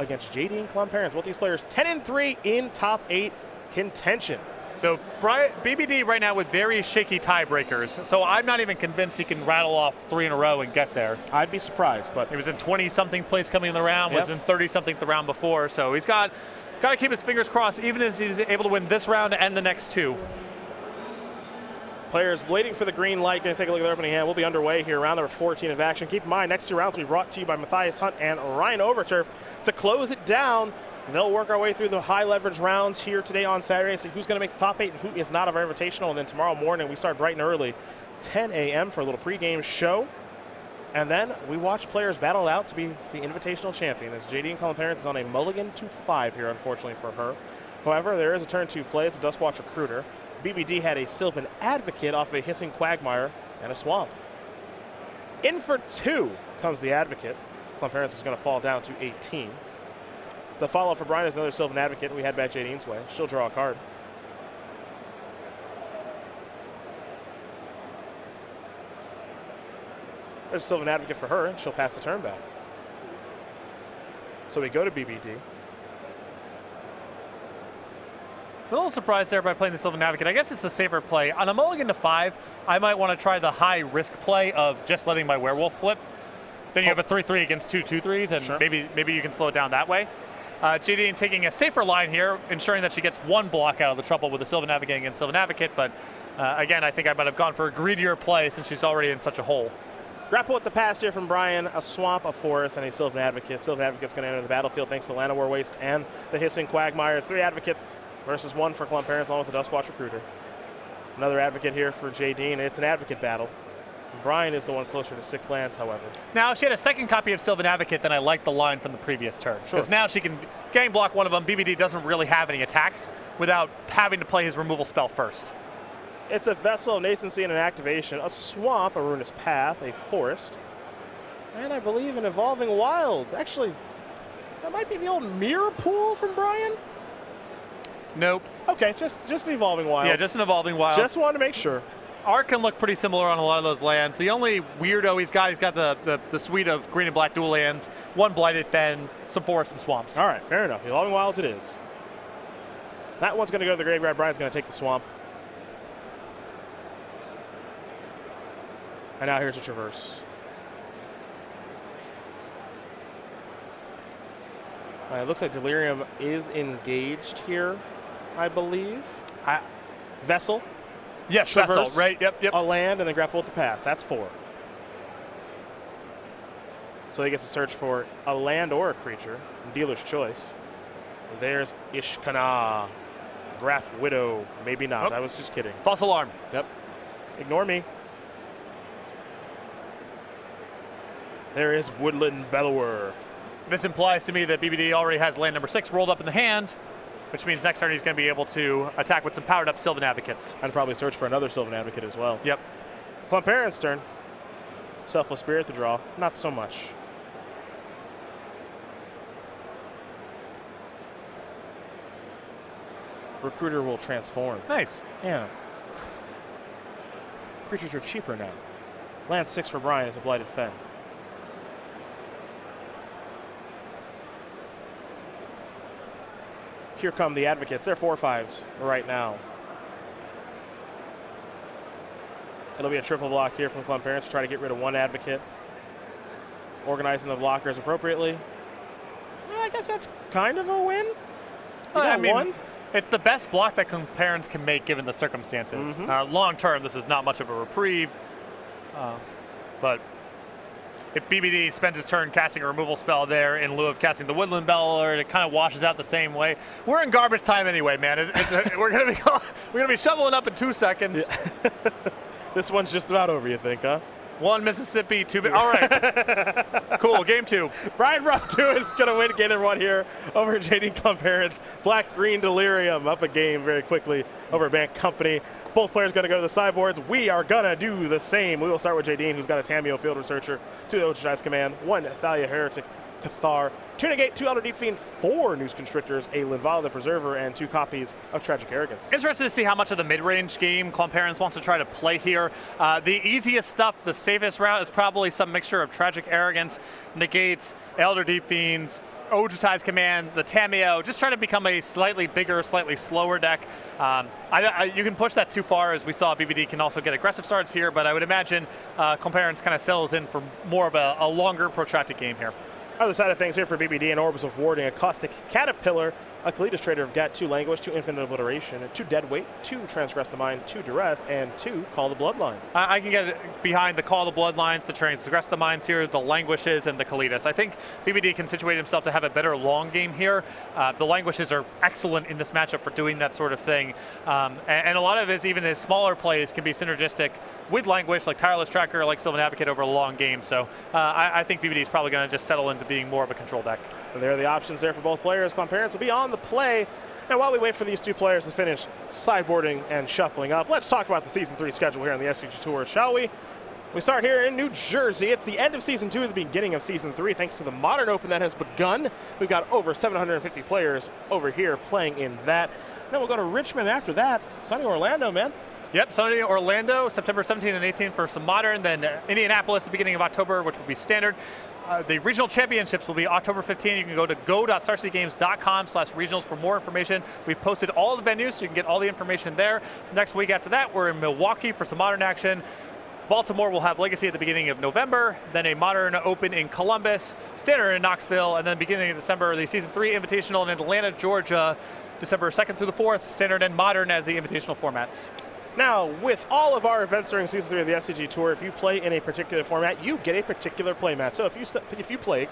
against Jadine Klomparens. Both these players 10-3 in top 8 contention. So BBD right now with very shaky tiebreakers, so I'm not even convinced he can rattle off 3 in a row and get there. I'd be surprised, but he was in 20-something place coming in the round, was in 30-something the round before, so he's got to keep his fingers crossed, even if he's able to win this round and the next 2. Players waiting for the green light. Going to take a look at their opening hand. We'll be underway here, round number 14 of action. Keep in mind, next 2 rounds will be brought to you by Matthias Hunt and Ryan Overturf. To close it down, they'll work our way through the high leverage rounds here today on Saturday. So who's going to make the top 8 and who is not of our invitational. And then tomorrow morning, we start bright and early, 10 a.m. for a little pregame show. And then we watch players battle it out to be the invitational champion, as Jadine Klomparens is on a mulligan to 5 here, unfortunately for her. However, there is a turn 2 play. It's a Duskwatch Recruiter. BBD had a Sylvan Advocate off a Hissing Quagmire and a Swamp. In for 2 comes the Advocate. Klomparens is going to fall down to 18. The follow-up for Brian is another Sylvan Advocate. We had back Jadine's way. She'll draw a card. There's a Sylvan Advocate for her, and she'll pass the turn back. So we go to BBD. A little surprised there by playing the Sylvan Advocate. I guess it's the safer play. On a mulligan to 5, I might want to try the high-risk play of just letting my Werewolf flip. Then you have a 3-3 against 2 2-3s, and maybe you can slow it down that way. Jadine taking a safer line here, ensuring that she gets 1 block out of the trouble with the Sylvan Advocate against Sylvan Advocate, but again, I think I might have gone for a greedier play since she's already in such a hole. Grapple with the pass here from Brian, a Swamp, a Forest, and a Sylvan Advocate. Sylvan Advocate's going to enter the battlefield thanks to Llanowar Waste and the Hissing Quagmire. 3 Advocates versus 1 for Klomparens, along with the Duskwatch Recruiter. Another Advocate here for Jadine. It's an Advocate battle. Brian is the one closer to 6 lands, however. Now, if she had a second copy of Sylvan Advocate, then I like the line from the previous turn. Because now she can gang block one of them. BBD doesn't really have any attacks without having to play his removal spell first. It's a Vessel of Nascency and an activation, a Swamp, a Ruinous Path, a Forest, and I believe an Evolving Wilds. Actually, that might be the old Mirror Pool from Brian? Nope. Okay, just an Evolving Wilds. Yeah, just an Evolving Wilds. Just wanted to make sure. Art can look pretty similar on a lot of those lands. The only weirdo he's got the suite of green and black dual lands, 1 Blighted Fen, some forests, some swamps. All right, fair enough. Evolving Wilds it is. That one's going to go to the graveyard. Brian's going to take the Swamp. And now here's a Traverse. It looks like Delirium is engaged here, I believe. Vessel. Yes, Traverse, Vessel, right? Yep. A land, and then grapple with the pass. That's 4. So he gets to search for a land or a creature. Dealer's choice. There's Ishkana. Graph Widow. Maybe not. I was just kidding. False alarm. Yep. Ignore me. There is Woodland Bellower. This implies to me that BBD already has land number 6 rolled up in the hand, which means next turn he's going to be able to attack with some powered up Sylvan Advocates. And probably search for another Sylvan Advocate as well. Yep. Klomparens' turn. Selfless Spirit to draw. Not so much. Recruiter will transform. Nice. Yeah. Creatures are cheaper now. Land 6 for Brian is a Blighted Fen. Here come the Advocates. They're 4/5s right now. It'll be a triple block here from Klomparens to try to get rid of 1 Advocate. Organizing the blockers appropriately. I guess that's kind of a win. I mean, 1. It's the best block that Klomparens can make given the circumstances. Long term, this is not much of a reprieve. But if BBD spends his turn casting a removal spell there in lieu of casting the Woodland Bellower, it kind of washes out the same way. We're in garbage time anyway, man. We're gonna be shoveling up in 2 seconds. Yeah. This one's just about over, you think, huh? 1 Mississippi, 2. All right. Cool. Game 2. Brian Braun-Duin is going to win game 1 here over Jadine Klomparens. Black-Green Delirium up a game very quickly over Bank Company. Both players going to go to the sideboards. We are going to do the same. We will start with Jadine, who's got a Tameo Field Researcher, 2 Ochidice Command, 1 Thalia Heretic, Cathar, 2 Negate, 2 Elder Deep Fiend, 4 Noose Constrictors, a Linvala the Preserver, and 2 copies of Tragic Arrogance. Interested to see how much of the mid-range game Klomparens wants to try to play here. The easiest stuff, the safest route, is probably some mixture of Tragic Arrogance, Negates, Elder Deep Fiends, Ojutai's Command, the Tameo, just try to become a slightly bigger, slightly slower deck. You can push that too far, as we saw BBD can also get aggressive starts here, but I would imagine Klomparens kind of settles in for more of a longer, protracted game here. Other side of things here for BBD, and Orbs of Warding, a Caustic Caterpillar, a Kalitas Trader of Gat, 2 Language, 2 Infinite Obliteration, 2 Deadweight, 2 Transgress the Mind, 2 Duress, and 2 Call the Bloodline. I can get behind the Call the Bloodlines, the Transgress the Minds here, the Languishes, and the Kalitas. I think BBD can situate himself to have a better long game here. The Languishes are excellent in this matchup for doing that sort of thing. And a lot of even his smaller plays can be synergistic with Languish, like Tireless Tracker, like Sylvan Advocate over a long game. So I think BBD is probably going to just settle into being more of a control deck. And there are the options there for both players. Klomparens will be on the play. And while we wait for these two players to finish sideboarding and shuffling up, let's talk about the Season 3 schedule here on the SCG Tour, shall we? We start here in New Jersey. It's the end of Season 2, the beginning of Season 3, thanks to the Modern Open that has begun. We've got over 750 players over here playing in that. Then we'll go to Richmond after that. Sunny Orlando, man. Yep, Sunday Orlando, September 17th and 18th for some Modern, then Indianapolis at the beginning of October, which will be Standard. The regional championships will be October 15th. You can go to go.starcitygames.com/regionals for more information. We've posted all the venues, so you can get all the information there. Next week after that, we're in Milwaukee for some Modern action. Baltimore will have Legacy at the beginning of November, then a Modern Open in Columbus, Standard in Knoxville, and then beginning of December, the Season 3 Invitational in Atlanta, Georgia, December 2nd through the 4th, Standard and Modern as the Invitational formats. Now, with all of our events during Season 3 of the SCG Tour, if you play in a particular format, you get a particular playmat. So if you play,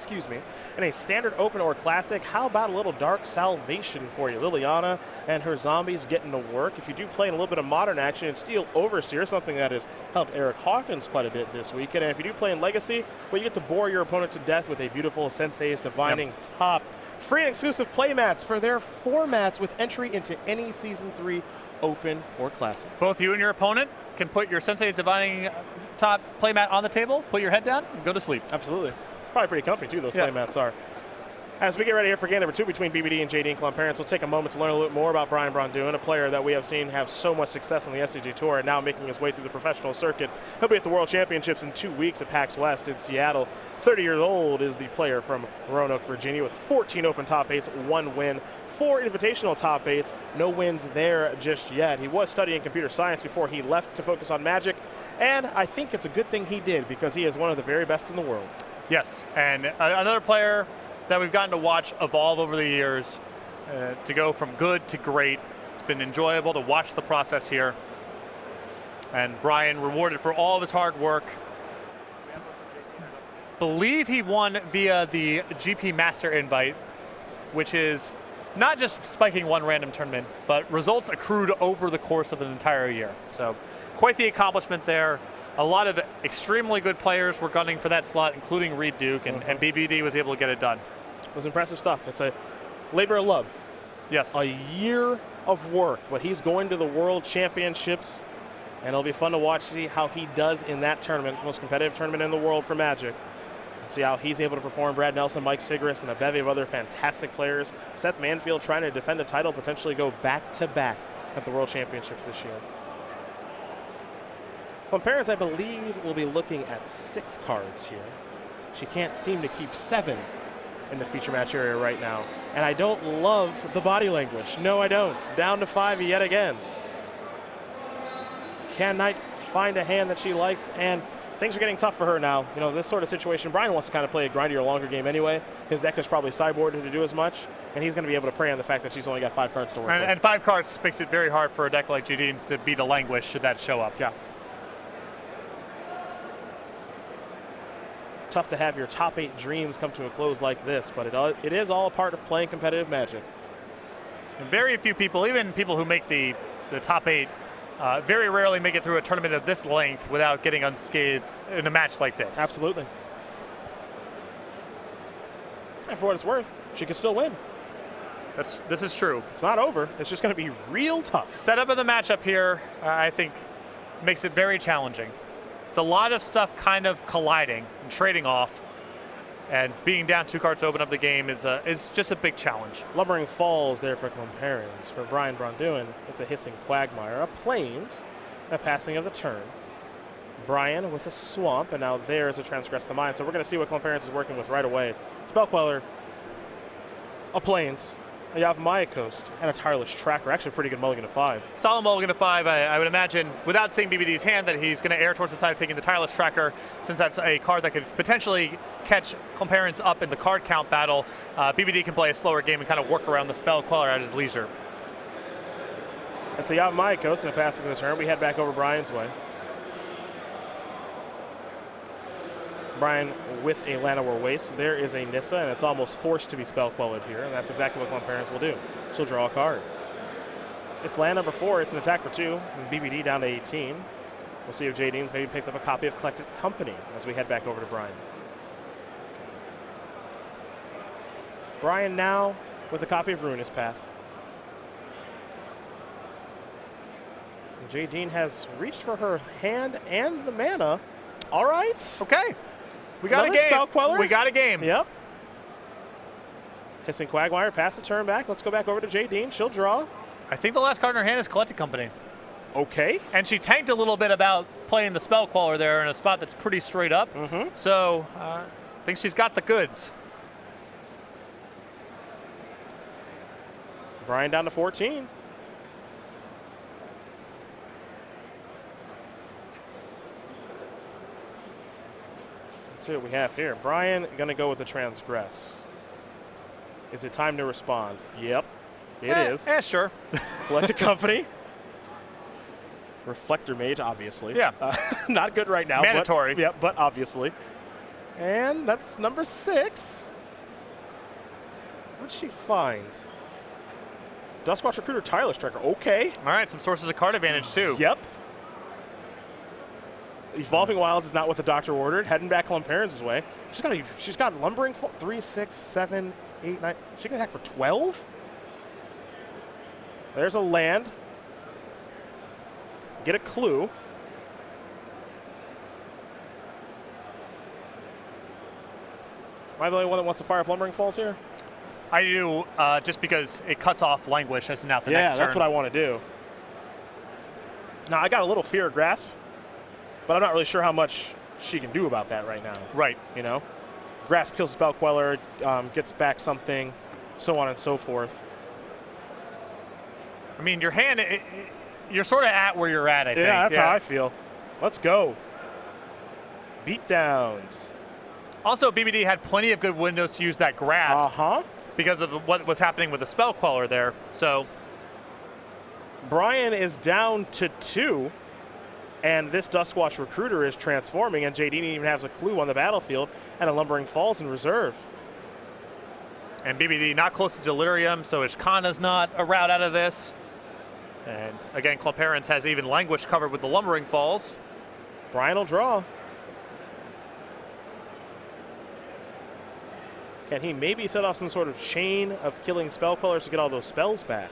in a Standard Open or Classic, how about a little Dark Salvation for you? Liliana and her zombies getting to work. If you do play in a little bit of Modern action, it's Steel Overseer, something that has helped Eric Hawkins quite a bit this weekend. And if you do play in Legacy, well, you get to bore your opponent to death with a beautiful Sensei's Divining Top. Free and exclusive playmats for their formats with entry into any Season 3 Open or Classic. Both you and your opponent can put your Sensei's Divining Top playmat on the table, put your head down, and go to sleep. Absolutely. Probably pretty comfy, too, those playmats are. As we get ready here for game number 2 between BBD and Jadine Klomparens, we'll take a moment to learn a little bit more about Brian Braun-Duin, a player that we have seen have so much success on the SCG Tour and now making his way through the professional circuit. He'll be at the World Championships in 2 weeks at PAX West in Seattle. 30 years old is the player from Roanoke, Virginia, with 14 Open top 8s, 1 win, 4 Invitational top 8s, no wins there just yet. He was studying computer science before he left to focus on Magic, and I think it's a good thing he did because he is one of the very best in the world. Yes, and another player that we've gotten to watch evolve over the years, to go from good to great. It's been enjoyable to watch the process here. And Brian rewarded for all of his hard work. Believe he won via the GP Master invite, which is not just spiking one random tournament, but results accrued over the course of an entire year. So quite the accomplishment there. A lot of extremely good players were gunning for that slot, including Reed Duke, and BBD was able to get it done. It was impressive stuff. It's a labor of love. Yes. A year of work, but he's going to the World Championships, and it'll be fun to watch, see how he does in that tournament, most competitive tournament in the world for Magic. See how he's able to perform. Brad Nelson, Mike Sigris, and a bevy of other fantastic players. Seth Manfield trying to defend the title, potentially go back-to-back at the World Championships this year. Klomparens, I believe, will be looking at 6 cards here. She can't seem to keep 7 in the feature match area right now. And I don't love the body language. No, I don't. Down to 5 yet again. Can Knight find a hand that she likes? And things are getting tough for her now. You know, this sort of situation, Brian wants to kind of play a grindier, longer game anyway. His deck is probably sideboarded to do as much, and he's going to be able to prey on the fact that she's only got 5 cards to work with. And 5 cards makes it very hard for a deck like Jadine's to beat a Languish should that show up. Yeah. Tough to have your top 8 dreams come to a close like this, but it is all a part of playing competitive Magic. And very few people, even people who make the top 8, very rarely make it through a tournament of this length without getting unscathed in a match like this. Absolutely. And for what it's worth, she can still win. This is true. It's not over. It's just going to be real tough. Setup of the matchup here, I think, makes it very challenging. It's a lot of stuff kind of colliding and trading off. And being down 2 cards to open up the game is just a big challenge. Lumbering Falls there for Klomparens. For Braun-Duin, it's a Hissing Quagmire, a Plains, a passing of the turn. Brian with a Swamp, and now there's a Transgress the Mind. So we're going to see what Klomparens is working with right away. Spell Queller, a Plains, a Yavimaya Coast, and a Tireless Tracker. Actually a pretty good mulligan to 5. Solid mulligan to 5. I would imagine, without seeing BBD's hand, that he's going to err towards the side of taking the Tireless Tracker, since that's a card that could potentially catch Klomparens up in the card count battle. BBD can play a slower game and kind of work around the Spell Queller at his leisure. It's a Yavimaya Coast and a passing of the turn. We head back over Brian's way. Brian with a Llanowar Waste. There is a Nissa, and it's almost forced to be Spell Quellered here, and that's exactly what Klomparens will do. She'll draw a card. It's land number 4. It's an attack for 2. And BBD down to 18. We'll see if Jadine maybe picked up a copy of Collected Company as we head back over to Brian. Brian now with a copy of Ruinous Path. And Jadine has reached for her hand and the mana. All right. Okay. We got Another a game. Spell Queller. We got a game. Yep. Hissing Quagmire, pass the turn back. Let's go back over to Jadine. She'll draw. I think the last card in her hand is Collected Company. Okay. And she tanked a little bit about playing the Spell Queller there in a spot that's pretty straight up. So I think she's got the goods. Brian down to 14. Let's see what we have here. Brian gonna go with the Transgress. Is it time to respond? Yep, it is. Sure. Collected Company. Reflector Mage, obviously. Yeah. Not good right now. Mandatory. But, yeah, but obviously. And that's number 6. What'd she find? Duskwatch Recruiter, Tireless Tracker. Okay. All right, some sources of card advantage too. Yep. Evolving Wilds is not what the doctor ordered. Heading back Klomparens' way. She's got Lumbering 3, 6, 7, 8, 9. She can attack for 12. There's a land. Get a clue. Am I the only one that wants to fire up Lumbering Falls here? I do, just because it cuts off Languish as now the next turn. Yeah, that's what I want to do. Now, I got a little Fear of Grasp, but I'm not really sure how much she can do about that right now. Right. You know? Grasp kills Spell Queller, gets back something, so on and so forth. I mean, your hand, you're sort of at where you're at, I think. Yeah, that's how I feel. Let's go. Beatdowns. Also, BBD had plenty of good windows to use that Grasp because of what was happening with the Spell Queller there. So Brian is down to 2, and this Duskwatch Recruiter is transforming, and Jadine even has a clue on the battlefield, and a Lumbering Falls in reserve. And BBD not close to Delirium, so Ishkana's not a route out of this. And again, Klomparens has even Languish covered with the Lumbering Falls. Brian will draw. Can he maybe set off some sort of chain of killing Spell Quellers to get all those spells back?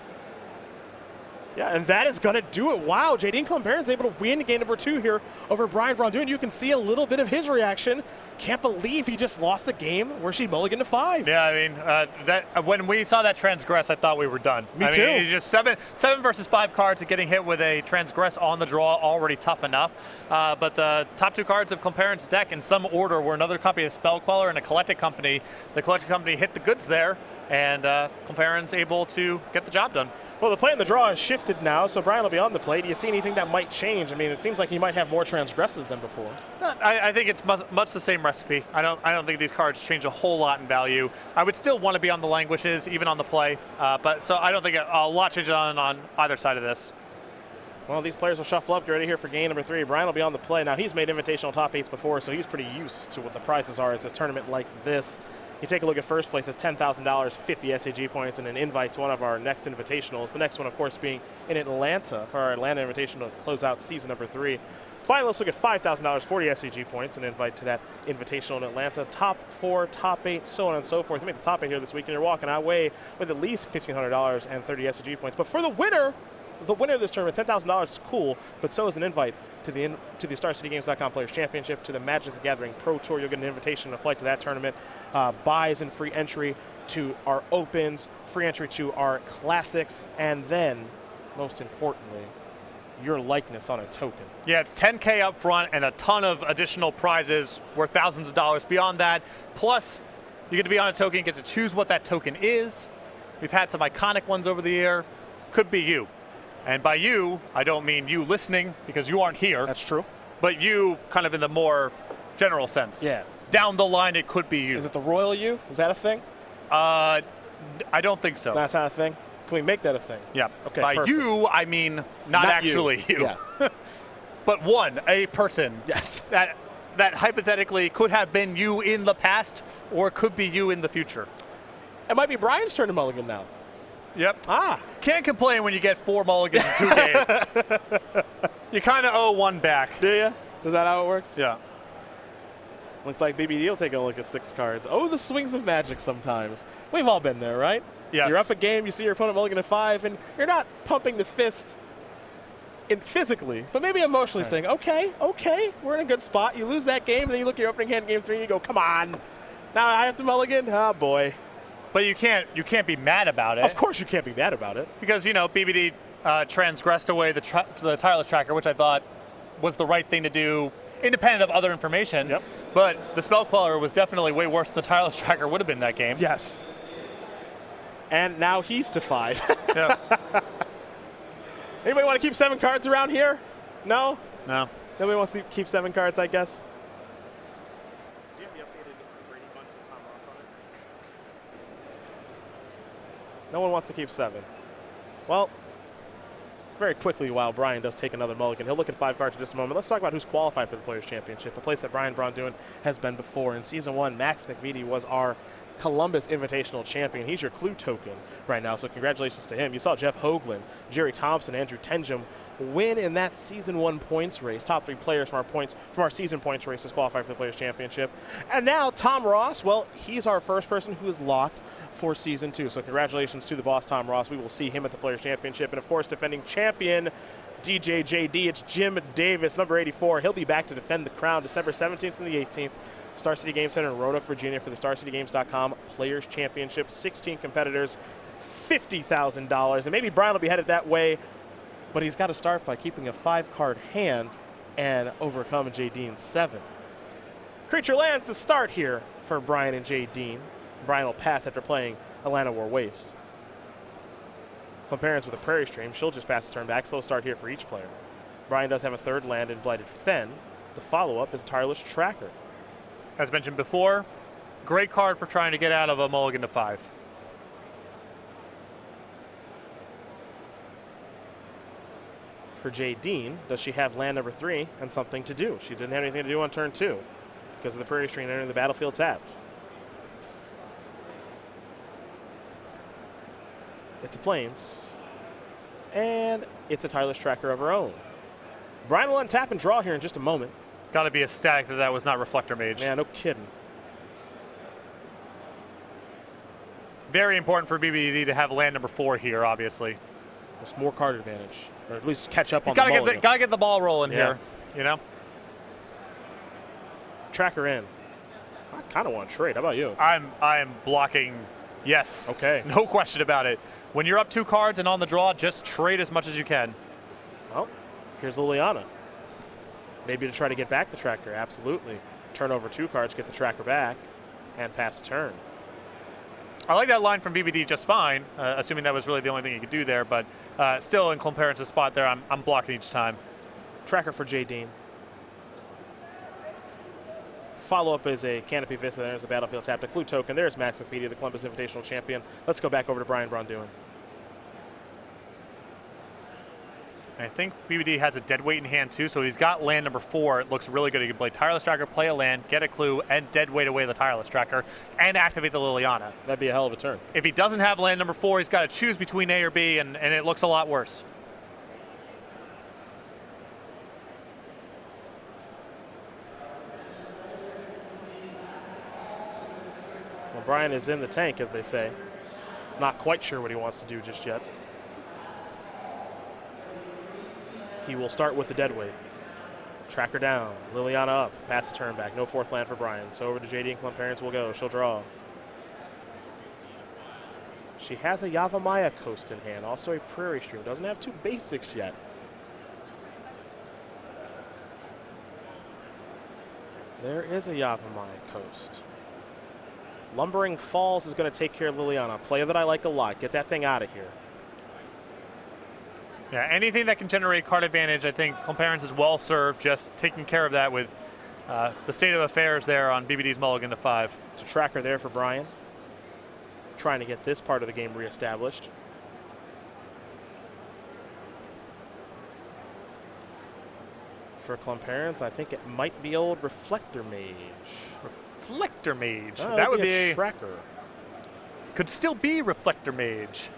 Yeah, and that is going to do it. Wow, Jadine Klomparens able to win game number 2 here over Braun-Duin. You can see a little bit of his reaction. Can't believe he just lost a game where she mulliganed to 5. Yeah, I mean, that when we saw that Transgress, I thought we were done. Me too. Mean, just seven versus 5 cards and getting hit with a Transgress on the draw, already tough enough. But the top 2 cards of Klomparens' deck in some order were another copy of Spell Queller and a Collected Company. The Collected Company hit the goods there, and Klomparens able to get the job done. Well, the play in the draw has shifted now, so Brian will be on the play. Do you see anything that might change? I mean, it seems like he might have more Transgresses than before. I think it's much the same recipe. I don't think these cards change a whole lot in value. I would still want to be on the Languishes, even on the play. But so I don't think a lot changes on either side of this. Well, these players will shuffle up. Get ready here for game number 3. Brian will be on the play. Now, he's made invitational top 8s before, so he's pretty used to what the prizes are at a tournament like this. You take a look at first place, it's $10,000, 50 SCG points, and an invite to one of our next invitationals. The next one, of course, being in Atlanta for our Atlanta Invitational to close out season number 3. Finally, let's look at $5,000, 40 SCG points, and an invite to that invitational in Atlanta. Top 4, top 8, so on and so forth. You make the top 8 here this week, and you're walking away with at least $1,500 and 30 SCG points. But for the winner of this tournament, $10,000 is cool, but so is an invite to the StarCityGames.com Players Championship, to the Magic the Gathering Pro Tour. You'll get an invitation and a flight to that tournament, buys and free entry to our Opens, free entry to our Classics, and then, most importantly, your likeness on a token. Yeah, it's $10K up front and a ton of additional prizes worth thousands of dollars beyond that. Plus, you get to be on a token, get to choose what that token is. We've had some iconic ones over the year. Could be you. And by you, I don't mean you listening, because you aren't here. That's true. But you kind of in the more general sense. Yeah. Down the line, it could be you. Is it the royal you? Is that a thing? I don't think so. That's not a thing? Can we make that a thing? Yeah. Okay, By perfect. you, I mean not actually you. Yeah. But a person. Yes. That hypothetically could have been you in the past, or could be you in the future. It might be Brian's turn to mulligan now. Yep. Ah. Can't complain when you get 4 mulligans in 2 games. You kind of owe 1 back. Do you? Is that how it works? Yeah. Looks like BBD will take a look at 6 cards. Oh, the swings of magic sometimes. We've all been there, right? Yes. You're up a game, you see your opponent mulligan at 5, and you're not pumping the fist physically, but maybe emotionally saying, okay, we're in a good spot. You lose that game, and then you look at your opening hand in game 3, and you go, come on. Now I have to mulligan? Oh, boy. But you can't be mad about it. Of course you can't be mad about it. Because, BBD transgressed away the tireless tracker, which I thought was the right thing to do, independent of other information. Yep. But the spell queller was definitely way worse than the tireless tracker would have been that game. Yes. And now he's to 5. Yeah. Anybody want to keep 7 cards around here? No? No. Nobody wants to keep 7 cards, I guess? No one wants to keep 7. Well, very quickly, while Brian does take another mulligan, he'll look at 5 cards in just a moment. Let's talk about who's qualified for the Players' Championship, a place that Brian Braun-Duin has been before. In Season 1, Max McVitie was our Columbus Invitational champion. He's your clue token right now, so congratulations to him. You saw Jeff Hoagland, Jerry Thompson, Andrew Tenjum win in that Season 1 points race. Top 3 players from our season points races qualified for the Players' Championship. And now Tom Ross, well, he's our first person who is locked for Season 2. So congratulations to the boss, Tom Ross. We will see him at the Players' Championship. And of course, defending champion DJ JD, it's Jim Davis, number 84. He'll be back to defend the crown December 17th and the 18th. Star City Game Center in Roanoke, Virginia for the StarCityGames.com Players' Championship. 16 competitors, $50,000. And maybe Brian will be headed that way, but he's got to start by keeping a 5-card hand and overcome Jadine's 7. Creature lands to start here for Brian and Jadine. Brian will pass after playing Atlanta War Waste. Klomparens with a Prairie Stream. She'll just pass the turn back. Slow start here for each player. Brian does have a 3rd land in Blighted Fen. The follow-up is Tireless Tracker. As mentioned before, great card for trying to get out of a mulligan to 5. For Jadine, does she have land number 3 and something to do? She didn't have anything to do on turn 2 because of the Prairie Stream entering the battlefield tapped. It's a Plains, and it's a Tireless Tracker of her own. Brian will untap and draw here in just a moment. Got to be ecstatic that that was not Reflector Mage. Yeah, no kidding. Very important for BBD to have land number 4 here, obviously. There's more card advantage, or at least catch up on the mulligan. Gotta get the ball rolling here, Tracker in. I kind of want to trade. How about you? I'm blocking. Yes. Okay. No question about it. When you're up 2 cards and on the draw, just trade as much as you can. Well, here's Liliana. Maybe to try to get back the tracker. Absolutely. Turn over 2 cards, get the tracker back, and pass the turn. I like that line from BBD just fine, assuming that was really the only thing you could do there, but still in Klomparens' spot there, I'm blocking each time. Tracker for Jadine. Follow-up is a Canopy Vista. There's the battlefield tapped. A clue token. There's Max McVitie, the Columbus Invitational champion. Let's go back over to Brian Braun-Duin. I think BBD has a dead weight in hand too, so he's got land number 4. It looks really good. He can play Tireless Tracker, play a land, get a clue, and dead weight away the Tireless Tracker, and activate the Liliana. That'd be a hell of a turn. If he doesn't have land number 4, he's got to choose between A or B, and it looks a lot worse. Well, Brian is in the tank, as they say. Not quite sure what he wants to do just yet. He will start with the dead weight. Tracker down. Liliana up. Pass the turn back. No fourth land for Brian. So over to Jadine. Klomparens will go. She'll draw. She has a Yavimaya Coast in hand. Also a Prairie Stream. Doesn't have two basics yet. There is a Yavimaya Coast. Lumbering Falls is going to take care of Liliana. Play that I like a lot. Get that thing out of here. Yeah, anything that can generate card advantage, I think Klomparens is well served just taking care of that with the state of affairs there on BBD's mulligan to 5. It's a tracker there for Brian. Trying to get this part of the game reestablished. For Klomparens, I think it might be old Reflector Mage. Reflector Mage. Oh, that would be a tracker. Could still be Reflector Mage.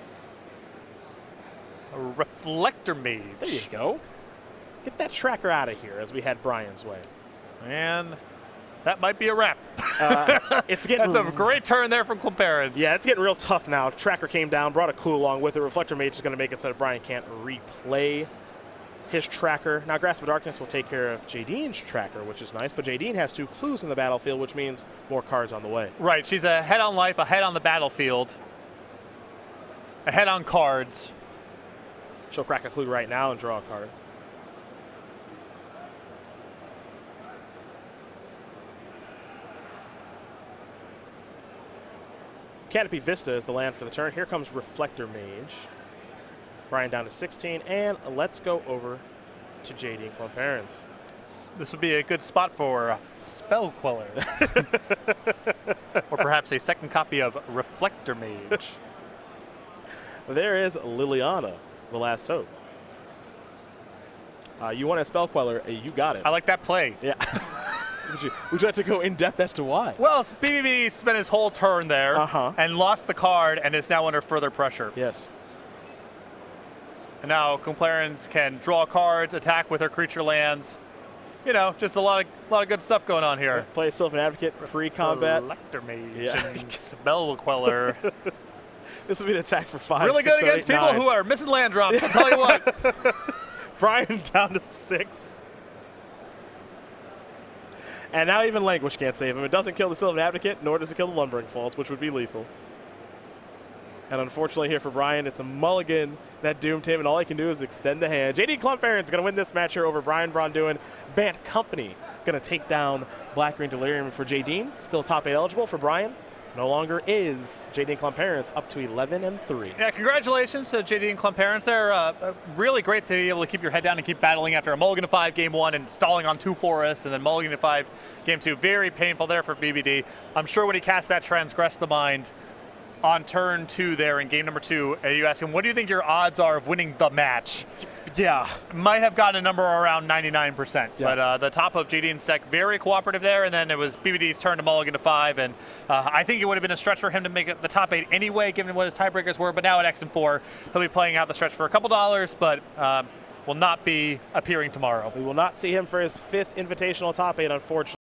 A Reflector Mage. There you go. Get that tracker out of here as we head Brian's way. And that might be a wrap. It's getting That's a great turn there from Klomparens. Yeah, it's getting real tough now. Tracker came down, brought a clue along with it. Reflector Mage is going to make it so that Brian can't replay his tracker. Now Grasp of Darkness will take care of Jadine's tracker, which is nice, but Jadine has 2 clues in the battlefield, which means more cards on the way. Right, she's ahead on life, ahead on the battlefield, ahead on cards. She'll crack a clue right now and draw a card. Canopy Vista is the land for the turn. Here comes Reflector Mage. Brian down to 16, and let's go over to Jadine Klomparens. This would be a good spot for Spell Queller. Or perhaps a second copy of Reflector Mage. There is Liliana, the last hope. You want a Spell Queller, you got it. I like that play. Yeah. Would you like to go in depth as to why? Well, BBB spent his whole turn there and lost the card and is now under further pressure. Yes. And now Klomparens can draw cards, attack with her creature lands. You know, just a lot of good stuff going on here. Play Sylvan Advocate, pre-combat. Reflector Mage Yeah. and Spell Queller. This will be an attack for 5. Really 6, good against 7, 8, people 9. who are missing land drops, I'll tell you what. Brian down to 6. And now even Languish can't save him. It doesn't kill the Sylvan Advocate, nor does it kill the Lumbering Falls, which would be lethal. And unfortunately here for Brian, it's a mulligan that doomed him, and all he can do is extend the hand. Jadine Klomparens going to win this match here over Brian Braun-Duin. Bant Company going to take down Black Green Delirium for Jadine. Still top 8 eligible for Brian. No longer is Jadine Klomparens up to 11-3. Yeah, congratulations to Jadine Klomparens there. Really great to be able to keep your head down and keep battling after a mulligan to 5 game 1 and stalling on 2 forests and then mulligan to 5 game 2. Very painful there for BBD. I'm sure when he cast that Transgress the Mind on turn 2 there in game number 2, you ask him, what do you think your odds are of winning the match? Yeah. Might have gotten a number around 99%. Yeah. But the top of Jadine's deck, very cooperative there, and then it was BBD's turn to mulligan to 5, and I think it would have been a stretch for him to make it the top 8 anyway, given what his tiebreakers were, but now at X and 4, he'll be playing out the stretch for a couple dollars, but will not be appearing tomorrow. We will not see him for his 5th invitational top 8, unfortunately.